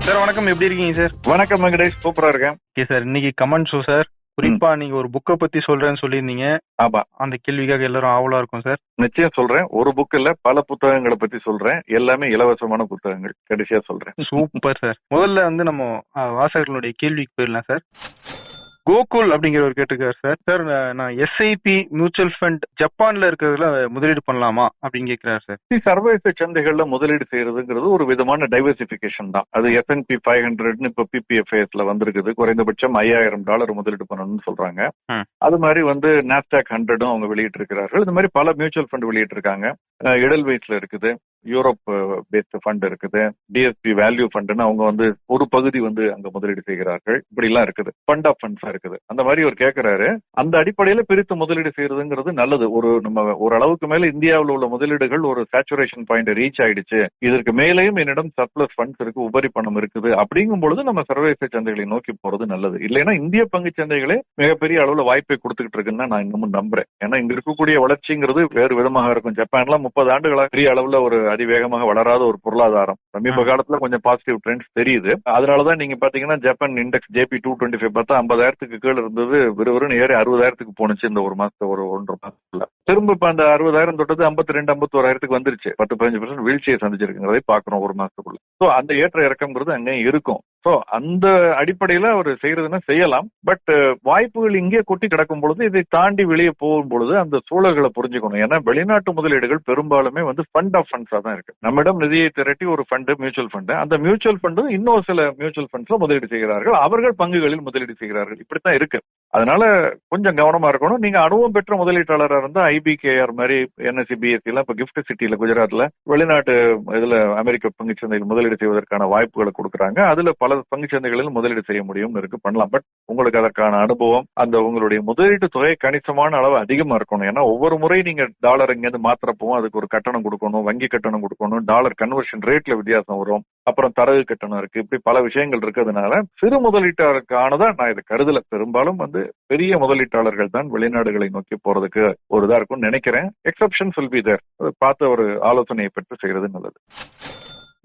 Sir வணக்கம், எப்படி இருக்கீங்க சார்? வணக்கம் வெங்கடேஷ், சூப்பரா இருக்கேன். ஓகே சார், இன்னைக்கு கமெண்ட் ஷோ சார். குறிப்பா நீங்க ஒரு புக்கை பத்தி சொல்றேன்னு சொல்லியிருந்தீங்க. ஆமா, அந்த கேள்விக்காக எல்லாரும் ஆவலா இருக்கும் சார். நிச்சயம் சொல்றேன். ஒரு புக் இல்ல, பல புத்தகங்களை பத்தி சொல்றேன். எல்லாமே இலவசமான புத்தகங்கள். கடைசியா சொல்றேன். Super sir. முதல்ல வந்து நம்ம வாசகர்களுடைய கேள்விக்கு போயிடலாம் சார். கோகுல் அப்படிங்கிறவர் கேட்டிருக்காரு சார். சார், நான் எஸ்ஐபி மியூச்சுவல் ஃபண்ட் ஜப்பான்ல இருக்கிறதுல முதலீடு பண்ணலாமா அப்படின்னு கேட்கிறாரு சார். சர்வதேச சந்தைகள்ல முதலீடு செய்யறதுங்கிறது ஒரு விதமான டைவர்சிபிகேஷன் தான். அது S&P 500 இப்ப PPFASல வந்திருக்குது. குறைந்தபட்சம் $5000 முதலீடு பண்ணணும்னு சொல்றாங்க. அது மாதிரி வந்து NASDAQ 100 அவங்க வெளியிட்டு இருக்கிறார்கள். இது மாதிரி பல மியூச்சுவல் ஃபண்ட் வெளியிட்டு இருக்காங்க. எடல்வைஸ்ல இருக்குது, யூரோப் பேஸ்ட் ஃபண்ட் இருக்குது, DSP வேல்யூ ஃபண்ட்னு அவங்க வந்து ஒரு பகுதி வந்து அங்க முதலீடு செய்கிறார்கள். இப்படி எல்லாம் இருக்குது. ஃபண்ட் ஆஃப் ஃபண்ட்ஸா இருக்குது. அந்த மாதிரி ஒரு கேட்கிறாரு. அந்த அடிப்படையில பிரித்து முதலீடு செய்யறதுங்கிறது நல்லது. நம்ம ஒரு அளவுக்கு மேல இந்தியாவில் உள்ள முதலீடுகள் ஒரு சேச்சுரேஷன் பாயிண்ட் ரீச் ஆயிடுச்சு, இதற்கு மேலேயும் என்னிடம் சர்ப்ளஸ் ஃபண்ட்ஸ் இருக்கு, உபரி பணம் இருக்குது அப்படிங்கும் பொழுது நம்ம சர்வதேச சந்தைகளை நோக்கி போறது நல்லது. இல்லைன்னா இந்திய பங்கு சந்தைகளே மிகப்பெரிய அளவுல வாய்ப்பை கொடுத்துக்கிட்டு இருக்குன்னு நான் இன்னமும் நம்புறேன். ஏன்னா இங்க இருக்கக்கூடிய வளர்ச்சிங்கிறது வேறு விதமாக இருக்கும். ஜப்பான்லாம் 30 ஆண்டுகளா பெரிய அளவுல ஒரு அதிவேகமாக வளராத ஒரு பொருளாதாரம். சமீப காலத்துல கொஞ்சம் பாசிட்டிவ் ட்ரெண்ட்ஸ் தெரியுது. அதனாலதான் நீங்க பாத்தீங்கன்னா ஜப்பான் இண்டெக்ஸ் JP 225 பார்த்தா 50,000க்கு கீழே இருந்தது, விறுவிறுன்னு ஏறி 60,000க்கு போனுச்சு இந்த ஒரு மாசத்துல, ஒரு 1.5 மாசத்துல. திரும்ப இப்ப அந்த 60,000 தொட்டது 52, 51,000க்கு வந்துருச்சு. 10-15% வீழ்ச்சியை சந்திச்சிருக்குங்கிறதை பாக்குறோம் ஒரு மாசத்துக்குள்ள. சோ அந்த ஏற்ற இறக்கம்ங்கிறது அங்கேயும் இருக்கும். சோ அந்த அடிப்படையில அவர் செய்யறதுன்னா செய்யலாம். பட் வாய்ப்புகள் இங்கே கொட்டி கிடக்கும் பொழுது, இதை தாண்டி வெளியே போகும் பொழுது அந்த சூழல்களை புரிஞ்சுக்கணும். ஏன்னா வெளிநாட்டு முதலீடுகள் பெரும்பாலுமே வந்து ஃபண்ட் ஆஃப் ஃபண்ட்ஸா தான் இருக்கு. நம்மிடம் நிதியை திரட்டி ஒரு ஃபண்ட், மியூச்சுவல் ஃபண்ட், அந்த மியூச்சுவல் ஃபண்ட் இன்னொரு சில மியூச்சுவல் ஃபண்ட்ஸ்ல முதலீடு செய்கிறார்கள், அவர்கள் பங்குகளில் முதலீடு செய்கிறார்கள். இப்படித்தான் இருக்கு. அதனால கொஞ்சம் கவனமா இருக்கணும். நீங்க அனுபவம் பெற்ற முதலீட்டாளராக இருந்தா IBKR மாதிரி, NSE BSE எல்லாம் இப்ப கிஃப்ட் சிட்டில குஜராத்ல வெளிநாட்டு இதுல அமெரிக்க பங்குச்சந்தையில் முதலீடு செய்வதற்கான வாய்ப்புகளை கொடுக்குறாங்க. அதுல பல பங்குச்சந்தைகளில் முதலீடு செய்ய முடியும் இருக்கு, பண்ணலாம். பட் உங்களுக்கு அதற்கான அனுபவம், அந்த உங்களுடைய முதலீட்டு தொகை கணிசமான அளவு அதிகமா இருக்கணும். ஏன்னா ஒவ்வொரு முறை நீங்க டாலர் இங்கேருந்து மாத்திரப்போம், அதுக்கு ஒரு கட்டணம் கொடுக்கணும், வங்கி கட்டணம் கொடுக்கணும், டாலர் கன்வர்ஷன் ரேட்ல வித்தியாசம் வரும், அப்புறம் தரகு கட்டணம் இருக்கு, இப்படி பல விஷயங்கள் இருக்கிறதுனால சிறு முதலீட்டாளருக்கானதான் நான் இதை கருதல. பெரும்பாலும் வந்து பெரிய முதலீட்டாளர்கள் தான் வெளிநாடுகளை நோக்கி போறதுக்கு ஒரு இதா இருக்கும்னு நினைக்கிறேன். Exceptions will be there. பார்த்த ஒரு ஆலோசனையை பெற்று செய்யறது நல்லது.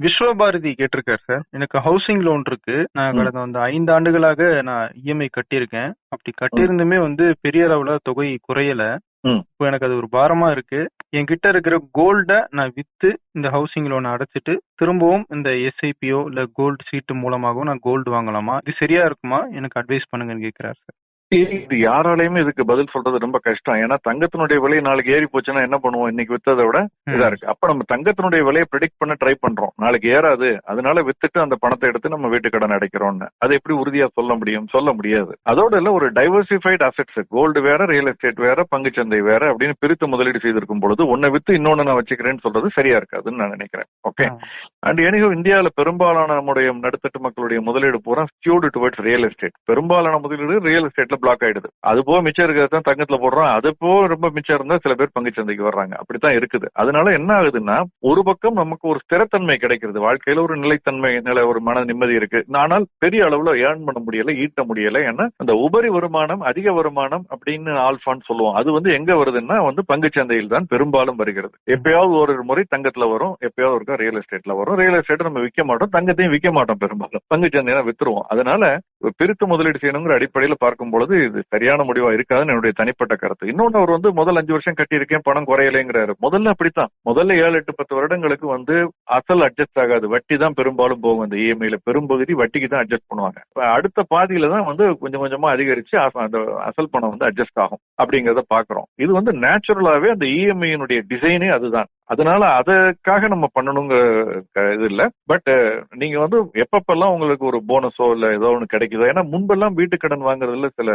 விஸ்வபாரதி கேட்டிருக்காரு சார். எனக்கு ஹவுசிங் லோன் இருக்கு. நான் கடந்த வந்து 5 ஆண்டுகளாக நான் EMI கட்டியிருக்கேன். அப்படி கட்டியிருந்துமே வந்து பெரிய அளவுல தொகை குறையல. இப்போ எனக்கு அது ஒரு பாரமா இருக்கு. என்கிட்ட இருக்கிற கோல்ட நான் வித்து இந்த ஹவுசிங் லோனை அடைச்சிட்டு திரும்பவும் இந்த SIPO இல்ல கோல்டு சீட்டு மூலமாகவும் நான் கோல்டு வாங்கலாமா? இது சரியா இருக்குமா? எனக்கு அட்வைஸ் பண்ணுங்கன்னு கேட்கிறாரு சார். இது யாராலையுமே இதுக்கு பதில் சொல்றது ரொம்ப கஷ்டம். ஏன்னா தங்கத்தினுடைய விலை நாளைக்கு ஏறி போச்சுன்னா என்ன பண்ணுவோம்? இன்னைக்கு வித்ததை விட இதா இருக்கு. அப்ப நம்ம தங்கத்தினுடைய விலையை ப்ரெடிக்ட் பண்ண ட்ரை பண்றோம். நாளைக்கு ஏறாது, அதனால வித்துட்டு அந்த பணத்தை எடுத்து நம்ம வீட்டு கடன் அடைக்கிறோம்னு. அது எப்படி உறுதியா சொல்ல முடியும்? சொல்ல முடியாது. அதோட இல்ல, ஒரு டைவர்சிஃபைட் அசெட்ஸ், கோல்டு வேற, ரியல் எஸ்டேட் வேற, பங்குச்சந்தை வேற அப்படின்னு பிரித்து முதலீடு செய்திருக்கும் பொழுது ஒன்னை வித்து இன்னொன்னு நான் வச்சுக்கிறேன்னு சொல்றது சரியா இருக்காதுன்னு நான் நினைக்கிறேன். ஓகே. அண்ட் எனிகோ இந்தியாவில பெரும்பாலான நம்முடைய நடுத்தட்டு மக்களுடைய முதலீடு பூரா ஸ்கியூடு டுவர்ட்ஸ் ரியல் எஸ்டேட். பெரும்பாலான முதலீடு ரியல் எஸ்டேட்ல பிளாக் ஆயிடுது. அது போக மிச்சம் இருக்கிறதான் தங்கத்துல போடுறோம். அது போக ரொம்ப மிச்சம் இருந்தா சில பேர் பங்குச்சந்தைக்கு வர்றாங்க. அப்படித்தான் இருக்குது. அதனால என்ன ஆகுதுன்னா, ஒரு பக்கம் நமக்கு ஒரு ஸ்திரத்தன்மை கிடைக்கிறது, வாழ்க்கையில ஒரு நிலைத்தன்மை, ஒரு மன நிம்மதி இருக்கு. ஆனால் பெரிய அளவுல ஏர்ன் பண்ண முடியல, ஈட்ட முடியல. ஏன்னா அந்த உபரி வருமானம், அதிக வருமானம் அப்படின்னு ஆல்பான்னு சொல்லுவோம். அது வந்து எங்க வருதுன்னா வந்து பங்குச்சந்தையில் தான் பெரும்பாலும் வருகிறது. எப்பயாவது ஒரு முறை தங்கத்துல வரும், எப்பயாவது ஒரு ரியல் எஸ்டேட்ல வரும். ரியல் எஸ்டேட் நம்ம விற்க மாட்டோம், தங்கத்தையும் விற்க மாட்டோம், பெரும்பாலும் பங்குச்சந்தையை வித்துருவோம். அதனால பிரித்து முதலீடு செய்யணுங்கிற அடிப்படையில பார்க்கும் பொழுது இது சரியான முடிவா இருக்காதுன்னு என்னுடைய தனிப்பட்ட கருத்து. இன்னொன்னு, அவர் வந்து முதல் 5 வருஷம் கட்டியிருக்கேன், பணம் குறையலைங்கிறாரு. முதல்ல அப்படித்தான். முதல்ல 7, 8, 10 வருடங்களுக்கு வந்து அசல் அட்ஜஸ்ட் ஆகாது, வட்டி தான் பெரும்பாலும் போகும். அந்த EMIல பெரும்பகுதி வட்டிக்கு தான் அட்ஜஸ்ட் பண்ணுவாங்க. அடுத்த பாதியில தான் வந்து கொஞ்சம் கொஞ்சமா அதிகரிச்சு அந்த அசல் பணம் வந்து அட்ஜஸ்ட் ஆகும் அப்படிங்கறத பாக்குறோம். இது வந்து நேச்சுரலாவே அந்த EMIயினுடைய டிசைனே அதுதான். அதனால அதுக்காக நம்ம பண்ணணுங்கிற இது இல்ல. பட் நீங்க வந்து எப்பப்பெல்லாம் உங்களுக்கு ஒரு போனஸோ இல்ல ஏதோ ஒன்று கிடைக்குதோ, ஏன்னா முன்பெல்லாம் வீட்டு கடன் வாங்குறதுல சில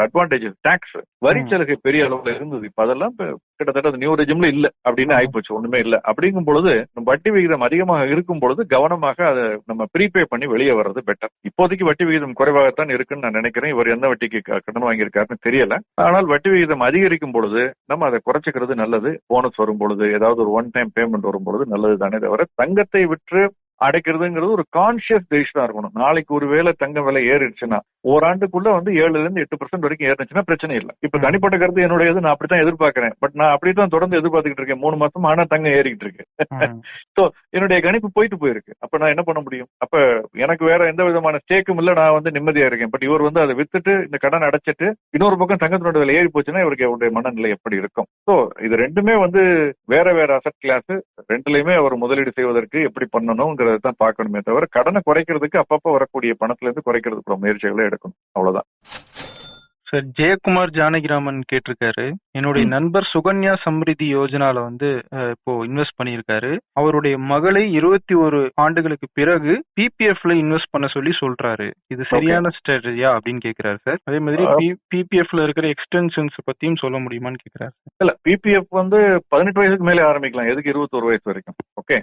அட்வான்டேஜஸ், டாக்ஸ், வரி சலுகை பெரிய அளவுல இருந்தது. இப்ப அதெல்லாம் கிட்டத்தட்ட நியூ ரெஜிம்ல இல்ல அப்படின்னு ஆயிப்போச்சு. ஒண்ணுமே இல்ல. அப்படிங்கும் பொழுது வட்டி விகிதம் அதிகமாக இருக்கும் பொழுது கவனமாக அதை நம்ம ப்ரீபே பண்ணி வெளியே வர்றது பெட்டர். இப்போதைக்கு வட்டி விகிதம் குறைவாகத்தான் இருக்குன்னு நான் நினைக்கிறேன். இவர் எந்த வட்டிக்கு கடன் வாங்கியிருக்காருன்னு தெரியல. ஆனால் வட்டி விகிதம் அதிகரிக்கும் பொழுது நம்ம அதை குறைச்சிக்கிறது நல்லது. போனஸ் வரும் பொழுது, ஏதாவது ஒரு ஒன் டைம் பேமெண்ட் வரும் பொழுது நல்லது தானே தவிர, தங்கத்தை விற்று அடைக்கிறதுங்கிறது ஒரு கான்சியஸ் டெசிஷனா இருக்கணும். நாளைக்கு ஒருவேளை தங்க விலை ஏறிடுச்சுன்னா ஓராண்டுக்குள்ள வந்து 7% வரைக்கும் ஏறிச்சுன்னா பிரச்சனை இல்லை. இப்ப தனிப்பட்ட கருத்து என்னுடையது, நான் அப்படித்தான் எதிர்பார்க்கிறேன். பட் நான் அப்படித்தான் தொடர்ந்து எதிர்பார்த்துக்கிட்டு இருக்கேன் 3 மாசம். ஆனா தங்கம் ஏறிக்கிட்டு இருக்கு. சோ என்னுடைய கணிப்பு போயிருக்கு. அப்ப நான் என்ன பண்ண முடியும்? அப்ப எனக்கு வேற எந்த விதமான ஸ்டேக்கும் இல்ல, நான் வந்து நிம்மதியா இருக்கேன். பட் இவர் வந்து அதை வித்துட்டு இந்த கடன் அடைச்சிட்டு இன்னொரு பக்கம் தங்கத்தினோட விலை ஏறி போச்சுன்னா இவருக்கு அவருடைய மனநிலை எப்படி இருக்கும்? சோ இது ரெண்டுமே வந்து வேற வேற அசெட் கிளாஸ். ரெண்டுலயுமே அவர் முதலீடு செய்வதற்கு எப்படி பண்ணணும்ங்கிறத தான் பார்க்கணுமே தவிர கடனை குறைக்கிறதுக்கு அப்பப்ப வரக்கூடிய பணத்துல இருந்து குறைக்கிறதுக்கு முயற்சிகளை எடுக்கணும். அவ்வளவுதான். சார் ஜெயக்குமார் ஜானகிராமன் கேட்டிருக்காரு, என்னுடைய நண்பர் சுகன்யா சம்ரிதி யோஜனால வந்து இப்போ இன்வெஸ்ட் பண்ணியிருக்காரு. அவருடைய மகளை 21 ஆண்டுகளுக்கு பிறகு பிபிஎஃப்ல இன்வெஸ்ட் பண்ண சொல்லி சொல்றாரு. இது சரியான ஸ்ட்ராட்டஜியா அப்படின்னு கேக்குறாரு சார். அதே மாதிரி பிபிஎஃப்ல இருக்கிற எக்ஸ்டென்ஷன்ஸ் பத்தியும் சொல்ல முடியுமான்னு கேக்குறாரு. இல்ல, பிபிஎஃப் வந்து 18 வயசுக்கு மேலே ஆரம்பிக்கலாம். எதுக்கு 21 வயசு வரைக்கும்? ஓகே,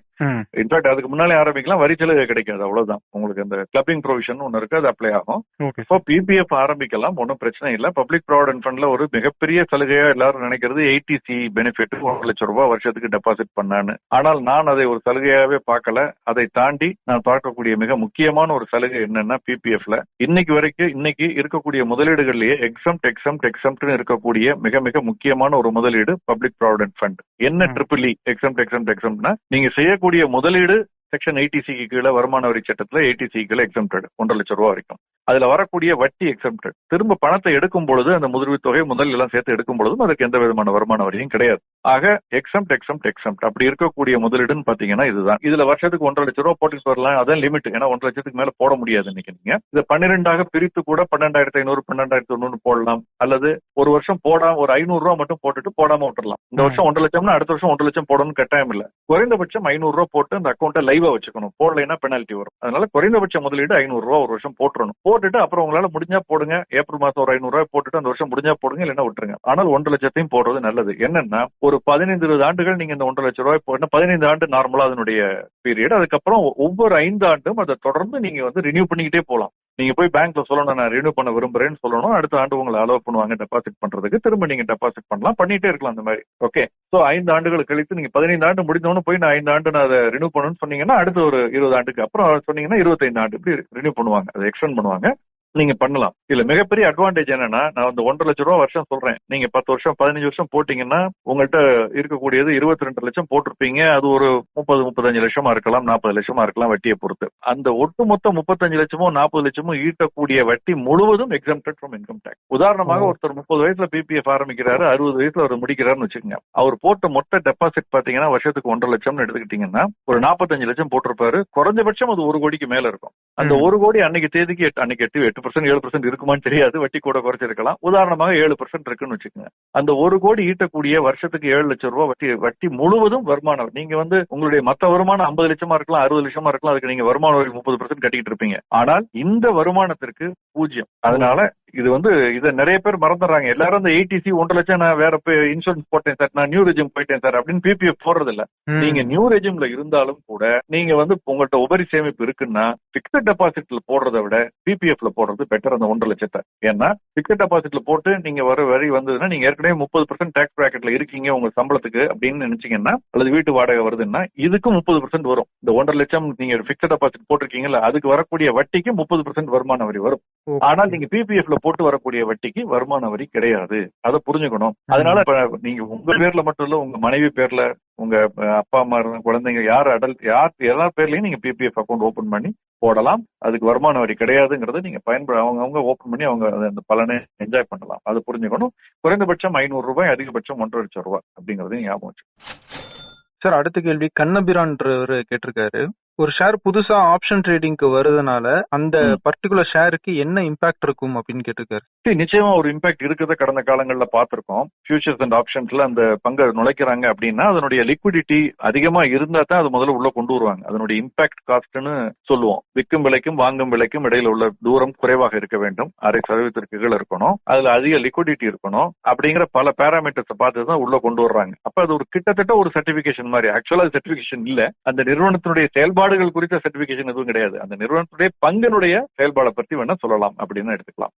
இன்ஃபேக்ட் அதுக்கு முன்னாலே ஆரம்பிக்கலாம். வரி செலவு கிடைக்காது, அவ்வளவுதான். உங்களுக்கு அந்த கிளப்பிங் ப்ரொவிஷன் ஒன்னு இருக்கு, அது அப்ளை ஆகும். இப்போ பிபிஎஃப் ஆரம்பிக்கலாம், ஒன்னும் பிரச்சனை இல்ல. பப்ளிக் ப்ராவிடன்ட் ஃபண்ட்ல ஒரு மிகப்பெரிய சலுகையா எல்லாரும் நினைக்கிறது 80C பெனிஃபிட், 1 லட்சம் ரூபாய் வருஷத்துக்கு டெபாசிட் பண்ணான்னு. ஆனால் நான் அதை ஒரு சலுகையாவே பார்க்கல. அதை தாண்டி நான் பார்க்கக்கூடிய மிக முக்கியமான ஒரு சலுகை என்னன்னா, பிபிஎஃப்ல இன்னைக்கு இருக்கக்கூடிய முதலீடுகள்லயே எக்ஸம்ட் இருக்கக்கூடிய மிக மிக முக்கியமான ஒரு முதலீடு பப்ளிக் ப்ராவிடன்ட் ஃபண்ட். என்ன ட்ரிபிள் எக்ஸம்ட்னா, நீங்க செய்யக்கூடிய முதலீடு செக்ஷன் 80C கீழே வருமான வரி சட்டத்துல 80C கீழே எக்ஸம்டட் 1.5 லட்சம் ரூபாய் வரைக்கும். அதுல வரக்கூடிய வட்டி எக்ஸம்டட். திரும்ப பணத்தை எடுக்கும் பொழுது அந்த முதலீடு தொகை முதல் எல்லாம் சேர்த்து எடுக்கும் பொழுதும் அதுக்கு எந்த விதமான வருமான வரியும் கிடையாது. ஆக எக்ஸம்ட் அப்படி இருக்கக்கூடிய முதலீடுன்னு பாத்தீங்கன்னா இதுதான். இதுல வருஷத்துக்கு 1.5 லட்சம் ரூபாய் போட்டு வரலாம், அதான் லிமிட். ஏன்னா 1 லட்சத்துக்கு மேல போட முடியாது. இன்னைக்கு நீங்க இதை 12ஆக பிரித்து கூட 12,500 12,100 போடலாம். அல்லது ஒரு வருஷம் போடாம ஒரு 500 ரூபாய் மட்டும் போட்டுட்டு போடாம விட்டுறலாம். இந்த வருஷம் 1 லட்சம்னா அடுத்த வருஷம் 1 லட்சம் போடணும்னு கட்டாயம் இல்ல. குறைந்தபட்சம் 500 ரூபாய் போட்டு அந்த அக்கௌண்ட்டை லைவா வச்சுக்கணும். போடலைன்னா பெனால்டி வரும். அதனால குறைந்தபட்ச முதலீடு 500 ரூபாய் ஒரு வருஷம் போட்டுறணும். போட்டுட்டு அப்புறம் உங்களால முடிஞ்சா போடுங்க. ஏப்ரல் மாசம் ஒரு 500 ரூபாய் போட்டுட்டு அந்த வருஷம் முடிஞ்சா போடுங்க, இல்லைன்னா விட்டுருங்க. ஆனால் 1 லட்சத்தையும் போடுறது நல்லது. என்னன்னா, ஒரு 15-20 ஆண்டுகள் நீங்க இந்த 1.5 லட்சம் ரூபாய் போட்டா 15 ஆண்டு நார்மலா அதனுடைய பீரியட். அதுக்கப்புறம் ஒவ்வொரு 5 ஆண்டும் அதை தொடர்ந்து நீங்க வந்து ரினியூ பண்ணிக்கிட்டே போலாம். நீங்க போய் பேங்க்ல சொல்லணும், நான் ரினியூ பண்ண விரும்புறேன்னு சொல்லணும். அடுத்த ஆண்டு உங்களை அலோவ் பண்ணுவாங்க டெபாசிட் பண்றதுக்கு. திரும்ப நீங்க டெபாசிட் பண்ணலாம், பண்ணிட்டே இருக்கலாம் அந்த மாதிரி. ஓகே, சோ 5 ஆண்டுகள் கழித்து நீங்க 15 ஆண்டு முடிந்தவொன்னு போய் நான் 5 ஆண்டு நான் அதை ரினியூ பண்ணணும்னு சொன்னீங்கன்னா அடுத்த ஒரு 20 ஆண்டுக்கு அப்புறம் சொன்னீங்கன்னா 25 ஆண்டு இப்படி ரினியூ பண்ணுவாங்க, அதை எக்ஸ்டெண்ட் பண்ணுவாங்க. நீங்க பண்ணலாம். இதுல மிகப்பெரிய அட்வான்டேஜ் என்னன்னா, நான் வந்து 1.5 லட்சம் ரூபாய் வருஷம் சொல்றேன். நீங்க 10 வருஷம் 15 வருஷம் போட்டீங்கன்னா உங்கள்கிட்ட இருக்கக்கூடியது 22 லட்சம் போட்டிருப்பீங்க. அது ஒரு 30-35 லட்சமா இருக்கலாம், 40 லட்சமா இருக்கலாம், வட்டியை பொறுத்து. அந்த ஒட்டுமொத்த 35 லட்சமோ 40 லட்சமோ ஈட்டக்கூடிய வட்டி முழுவதும் எக்ஸம்டட் ஃப்ரம் இன்கம் டேக்ஸ். உதாரணமாக ஒருத்தர் 30 வயசுல பிபிஎஃப் ஆரம்பிக்கிறாரு, 60 வயசுல அவர் முடிக்கிறாருன்னு வச்சுக்கோங்க. அவர் போட்ட மொத்த டெபாசிட் பாத்தீங்கன்னா வருஷத்துக்கு 1.5 லட்சம்னு எடுத்துக்கிட்டீங்கன்னா ஒரு 45 லட்சம் போட்டிருப்பாரு. குறைஞ்சபட்சம் அது 1 கோடிக்கு மேல இருக்கும். அந்த 1 கோடி அன்னைக்கு தேதிக்கு 8% இருக்குமான்னு தெரியாது, வட்டி கூட குறைச்சிருக்கலாம். உதாரணமாக 7% இருக்குன்னு வச்சுக்கோங்க. அந்த 1 கோடி ஈட்டக்கூடிய வருஷத்துக்கு 7 லட்சம் ரூபாய் வட்டி முழுவதும் வருமானம். நீங்க வந்து உங்களுடைய மத்த வருமானம் 50 லட்சமா இருக்கலாம், 60 லட்சமா இருக்கலாம். அதுக்கு நீங்க வருமான வரி 30% கட்டிட்டு இருப்பீங்க. ஆனால் இந்த வருமானத்திற்கு 0. அதனால இது வந்து இதை நிறைய பேர் மறந்துடுறாங்க. எல்லாரும் அந்த 80C 1 லட்சம் நான் வேற இன்சூரன்ஸ் போட்டேன் சார், நான் நியூ ரெஜிம் போயிட்டேன் சார் அப்படின்னு பிபிஎஃப் போடுறது இல்ல. நீங்க நியூ ரெஜிம்ல இருந்தாலும் கூட நீங்க வந்து உங்கள்ட்ட உபரி சேமிப்பு இருக்குன்னா பிக்ஸட் டெபாசிட்ல போடுறதை விட பிபிஎஃப்ல போடுறது பெட்டர். அந்த 1.5 லட்சத்தை ஏன்னா பிக்ஸட் டெபாசிட்ல போட்டு நீங்க வரி வந்ததுன்னா நீங்க ஏற்கனவே 30% டாக்ஸ் பிராக்கெட்ல இருக்கீங்க உங்க சம்பளத்துக்கு அப்படின்னு நினைச்சீங்கன்னா, அல்லது வீட்டு வாடகை வருதுன்னா இதுக்கும் 30% வரும். இந்த 1.5 லட்சம் நீங்க பிக்ஸட் டெபாசிட் போட்டிருக்கீங்கல்ல, அதுக்கு வரக்கூடிய வட்டிக்கு 30% வருமான வரி வரும். ஆனால் நீங்க பிபிஎஃப்ல போட்டு வரக்கூடிய வட்டிக்கு வருமான வரி கிடையாது. அதை புரிஞ்சுக்கணும். அதனால நீங்க உங்க பேர்ல மட்டும் இல்ல, உங்க மனைவி பேர்ல, உங்க அப்பா அம்மா குழந்தைங்க யார் எல்லா பேர்லயும் நீங்க பிபிஎஃப் அக்கௌண்ட் ஓபன் பண்ணி போடலாம். அதுக்கு வருமான வரி கிடையாதுங்கிறத நீங்க அவங்க ஓபன் பண்ணி அவங்க அந்த பலனை என்ஜாய் பண்ணலாம். அது புரிஞ்சுக்கணும். குறைந்தபட்சம் 500 ரூபாய், அதிகபட்சம் 1.5 லட்சம் ரூபாய் அப்படிங்கறதையும் ஞாபகம் வச்சு. சார் அடுத்த கேள்வி கண்ணபிரான்றவர் கேட்டிருக்காரு, ஒரு ஷேர் புதுசா ஆப்ஷன் ட்ரேடிங்க்கு வருதுனால அந்த பர்டிகுலர் ஷேருக்கு என்ன இம்பாக்ட் இருக்கும் அப்படின்னு கேட்டிருக்காரு. நிச்சயமா ஒரு இம்பாக்ட் இருக்கிறத கடந்த காலங்கள்ல பார்த்திருக்கோம். ஃபியூச்சர்ஸ் அண்ட் ஆப்ஷன்ஸ்ல அந்த பங்கை நுழைக்கிறாங்க அப்படின்னா அதனுடைய லிக்விடிட்டி அதிகமா இருந்தா தான் அது முதல்ல உள்ள கொண்டு வருவாங்க. அதனுடைய இம்பாக்ட் காஸ்ட்னு சொல்லுவோம். விற்கும் விலைக்கும் வாங்கும் விலைக்கும் இடையில உள்ள தூரம் குறைவாக இருக்க வேண்டும், 0.5% கீழே இருக்கணும், அதுல அதிக லிக்விடிட்டி இருக்கணும், அப்படிங்கிற பல பேராமீட்டர்ஸ் பார்த்து தான் உள்ள கொண்டு வர்றாங்க. அப்ப அது ஒரு கிட்டத்தட்ட ஒரு சர்டிபிகேஷன் மாதிரி. ஆக்சுவலா சர்டிபிகேஷன் இல்ல, அந்த நிறுவனத்தினுடைய செயல்பாடுகள் குறித்த சர்டிபிகேஷன் எதுவும் கிடையாது. அந்த நிறுவனத்துடைய பங்கினுடைய செயல்பாடை பற்றி வேணா சொல்லலாம் அப்படின்னு எடுத்துக்கலாம்.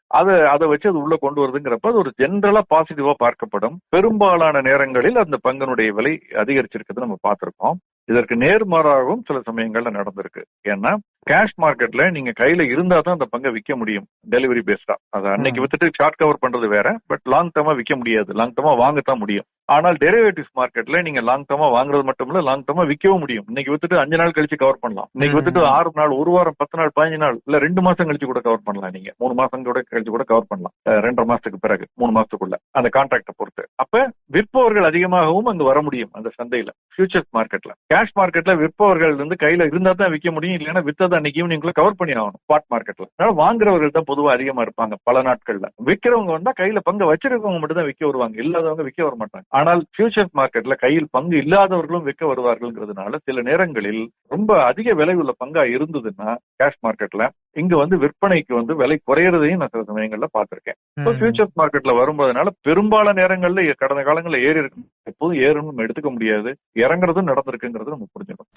அதை வச்சு அது உள்ள கொண்டு வருதுங்கிறப்ப அது ஒரு ஜெனரலா பாசிட்டிவா பார்க்கப்படும். பெரும்பாலான நேரங்களில் அந்த பங்கினுடைய விலை அதிகரிச்சிருக்கிறது நம்ம பார்த்திருக்கோம். இதற்கு நேர்மாறாகவும் சில சமயங்கள்ல நடந்திருக்கு. ஏன்னா கேஷ் மார்க்கெட்ல நீங்க கையில இருந்தா தான் அந்த பங்கை விற்க முடியும், டெலிவரி பேஸ்டா. அதை அன்னைக்கு வித்துட்டு ஷார்ட் கவர் பண்றது வேற, பட் லாங் டேர்மா விற்க முடியாது, லாங் டேர்மா வாங்கத்தான் முடியும். ஆனால் டெரிவேட்டிவ்ஸ் மார்க்கெட்ல நீங்க லாங் டேர்மா வாங்குறது மட்டும் இல்ல, லாங் டேர்மா விற்கவும் முடியும். இன்னைக்கு வித்துட்டு 5 நாள் கழிச்சு கவர் பண்ணலாம், இன்னைக்கு வித்துட்டு 6 நாள், 1 வாரம், 10 நாள், 15 நாள், இல்ல 2 மாசம் கழிச்சு கூட கவர் பண்ணலாம். நீங்க 3 மாசம் கூட கழிச்சு கூட கவர் பண்ணலாம், 2.5 மாசத்துக்கு பிறகு, 3 மாசத்துக்குள்ள, அந்த கான்ட்ராக்ட பொறுத்து. அப்ப விற்பவர்கள் அதிகமாகவும் அங்க வர முடியும் அந்த சந்தையில, ஃபியூச்சர்ஸ் மார்க்கெட்ல. கேஷ் மார்க்கெட்ல விற்பவர்கள் கையில இருந்தா தான் விற்க முடியும், இல்லைன்னா வித்ததை அன்னைக்கு ஈவினிங்குள்ள கவர் பண்ணி ஆகணும் ஸ்பாட் மார்க்கெட்ல. அதனால வாங்குறவர்கள் தான் பொதுவா அதிகமா இருப்பாங்க பல நாட்கள்ல. விற்கிறவங்க வந்தா கையில பங்கு வச்சிருக்கவங்க மட்டும் தான் விற்க வருவாங்க, இல்லாதவங்க விற்க வர மாட்டாங்க. ஆனால் ஃபியூச்சர்ஸ் மார்க்கெட்ல கையில் பங்கு இல்லாதவர்களும் விற்க வருவார்கள்ங்கிறதுனால சில நேரங்களில் ரொம்ப அதிக விலை உள்ள பங்கா இருந்ததுன்னா கேஷ் மார்க்கெட்ல இங்க விற்பனைக்கு விலை குறையறதையும் நான் சில சமயங்கள்ல பார்த்திருக்கேன். ஃபியூச்சர்ஸ் மார்க்கெட்ல வரும்போதுனால பெரும்பாலான நேரங்கள்ல கடந்த காலங்களில் ஏறி இருக்கு, எப்போதும் ஏறும் நம்ம எடுத்துக்க முடியாது, இறங்குறதும் நடந்திருக்குங்கிறது நம்ம புரிஞ்சுக்கணும்.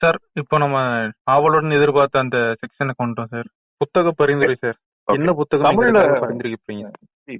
சார், இப்போ நம்ம ஆவலுடன் எதிர்பார்த்த அந்த செக்ஷனுக்கு வந்துட்டோம் சார். புத்தக பரிந்துரை சார், என்ன புத்தகம் தமிழ்ல பரிந்துரைக்கிறீங்க?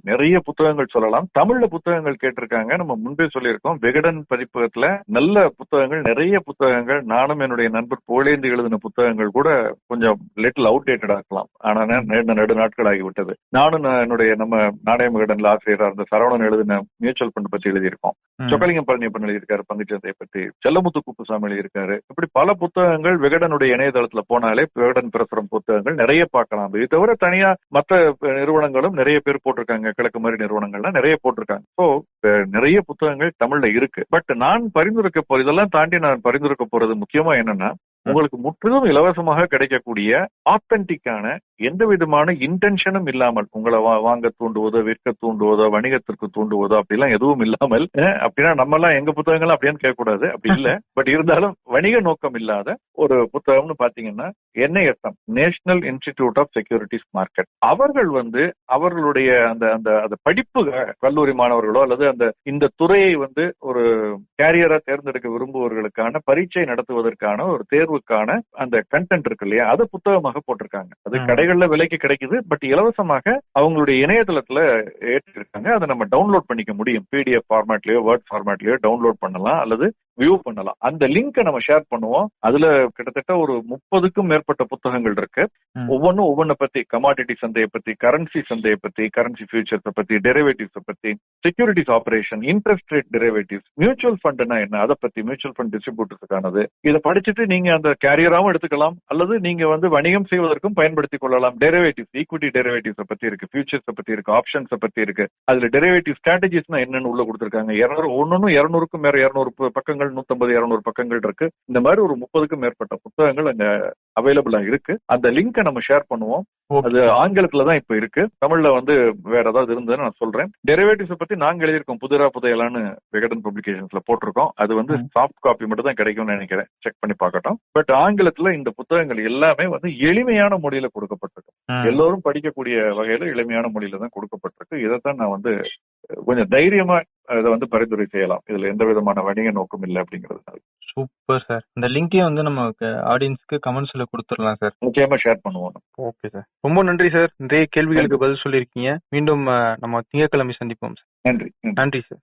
நிறைய புத்தகங்கள் சொல்லலாம். தமிழ்ல புத்தகங்கள் கேட்டிருக்காங்க, நம்ம முன்பே சொல்லியிருக்கோம். விகடன் பதிப்பகத்துல நல்ல புத்தகங்கள், நிறைய புத்தகங்கள். நானும் என்னுடைய நண்பர் புகழேந்தி எழுதின புத்தகங்கள் கூட கொஞ்சம் லிட்டில் அவுடேட்டடா இருக்கலாம், ஆனா நெடு நாட்கள் ஆகிவிட்டது. நானும் என்னுடைய நம்ம நாணய விகடன்ல ஆசிரியரா இருந்த சரவணன் எழுதின மியூச்சுவல் ஃபண்ட் பத்தி எழுதியிருக்கோம். சொக்கலிங்கம் பழனியப்பன் எழுதியிருக்காரு பங்குச்சந்தையை பத்தி, செல்லமுத்து குப்புசாமி எழுதியிருக்காரு. இப்படி பல புத்தகங்கள் விகடனுடைய இணையதளத்துல போனாலே விகடன் பிரசுரம் புத்தகங்கள் நிறைய பார்க்கலாம். இது தவிர தனியா மற்ற நிறுவனங்களும் நிறைய பேர் போட்டிருக்காங்க, கிழக்கு மாதிரி நிறுவனங்கள்லாம் நிறைய போட்டிருக்காங்க. சோ நிறைய புத்தகங்கள் தமிழ்ல இருக்கு. பட் நான் பரிந்துரைக்க போறது, இதெல்லாம் தாண்டி நான் பரிந்துரைக்க போறது முக்கியமா என்னன்னா, உங்களுக்கு முற்றிலும் இலவசமாக கிடைக்கக்கூடிய ஆத்தென்டிக்கான, எந்த விதமான இன்டென்ஷனும் இல்லாமல், உங்களை வாங்க தூண்டுவதோ, விற்க தூண்டுவதோ, வணிகத்திற்கு தூண்டுவதோ அப்படிலாம் எதுவும் இல்லாமல், அப்படின்னா நம்ம எல்லாம் எங்க புத்தகங்கள் அப்படின்னு கேட்கக்கூடாது, அப்படி இல்ல. பட் இருந்தாலும் வணிக நோக்கம் இல்லாத ஒரு புத்தகம்னு பாத்தீங்கன்னா NISM, national institute of securities market. அவர்கள் அவர்களுடைய அந்த படிப்பு, கல்லூரி மாணவர்களோ அல்லது இந்த துறையை ஒரு கேரியரா தேர்ந்தெடுக்க விரும்புவர்களுக்கான பரீட்சை நடத்துவதற்கான ஒரு தேர்வுக்கான அந்த கண்டென்ட் இருக்கு இல்லையா, அது புத்தகமாக போட்டிருக்காங்க. அது கடைகள்ல விலைக்கு கிடைக்குது, பட் இலவசமாக அவங்களுடைய இணையதளத்துல ஏற்றிருக்காங்க. அதை நம்ம டவுன்லோட் பண்ணிக்க முடியும், PDF ஃபார்மேட்லயோ வேர்ட் ஃபார்மேட்லயோ டவுன்லோட் பண்ணலாம் அல்லது வியூ பண்ணலாம். அந்த லிங்கை நம்ம ஷேர் பண்ணுவோம். அதுல கிட்டத்தட்ட ஒரு 30க்கும் மேற்பட்ட புத்தகங்கள் இருக்கு. ஒவ்வொன்றை பத்தி, கமாடிட்டி சந்தையை பத்தி, கரன்சி சந்தையை பத்தி, கரன்சி ஃபியூச்சர்ஸ் பத்தி, டெரிவேட்டிவ்ஸ் பத்தி, securities operation, interest rate derivatives, mutual ஃபண்ட்னா என்ன அதை பத்தி, மியூச்சுவல் ஃபண்ட் டிஸ்ட்ரிபியூட்டர்ஸுக்கானது. இதை படிச்சுட்டு நீங்க அந்த கேரியராவும் எடுத்துக்கலாம் அல்லது நீங்க வணிகம் செய்வதற்கும் பயன்படுத்திக் கொள்ளலாம். டெரிவேட்டிவ்ஸ், ஈக்விட்டி டெரிவேட்டிவ்ஸ் பத்தி இருக்கு, ஃபியூச்சர்ஸ் பத்தி இருக்கு, ஆப்ஷன்ஸ் பத்தி இருக்கு. அதுல டெரிவேட்டிவ் ஸ்ட்ராட்டஜிஸ்னா என்னன்னு உள்ள கொடுத்திருக்காங்க. 200க்கும் மேல 200 பக்கங்கள், 150-200 பக்கங்கள் இருக்கு. இந்த மாதிரி ஒரு 30க்கும் மேற்பட்ட புத்தகங்கள் அங்க அவைலபிளா இருக்கு. அந்த லிங்கை நம்ம ஷேர் பண்ணுவோம். அது ஆங்கிலத்துல தான் இப்ப இருக்கு, தமிழ்ல வேற ஏதாவது இருந்ததுன்னு நான் சொல்றேன். டெரிவேட்டிவ்ஸ் பத்தி நாங்க எழுதியிருக்கோம், புதிரா புதையலான்னு விகடன் பப்ளிகேஷன்ஸ்ல போட்டிருக்கோம். அது சாஃப்ட் காப்பி மட்டும் தான் கிடைக்கும்னு நினைக்கிறேன், செக் பண்ணி பார்க்கட்டும். பட் ஆங்கிலத்துல இந்த புத்தகங்கள் எல்லாமே எளிமையான மொழியில கொடுக்கப்பட்டிருக்கு, எல்லோரும் படிக்கக்கூடிய வகையில எளிமையான மொழியில தான் கொடுக்கப்பட்டிருக்கு. இதைத்தான் நான் கொஞ்சம் தைரியமா அதை பரிந்துரை செய்யலாம். இதுல எந்த விதமான வணிக நோக்கம் இல்லை அப்படிங்கிறதுனால. Super sir. இந்த லிங்கையும் நமக்கு ஆடியன்ஸ்க்கு கமெண்ட்ஸ்ல கொடுத்துடலாம் சார், நிச்சயமா ஷேர் பண்ணுவோம். ஓகே சார், ரொம்ப நன்றி சார். நிறைய கேள்விகளுக்கு பதில் சொல்லியிருக்கீங்க. மீண்டும் நம்ம திங்கட்கிழமை சந்திப்போம் சார். நன்றி. நன்றி சார்.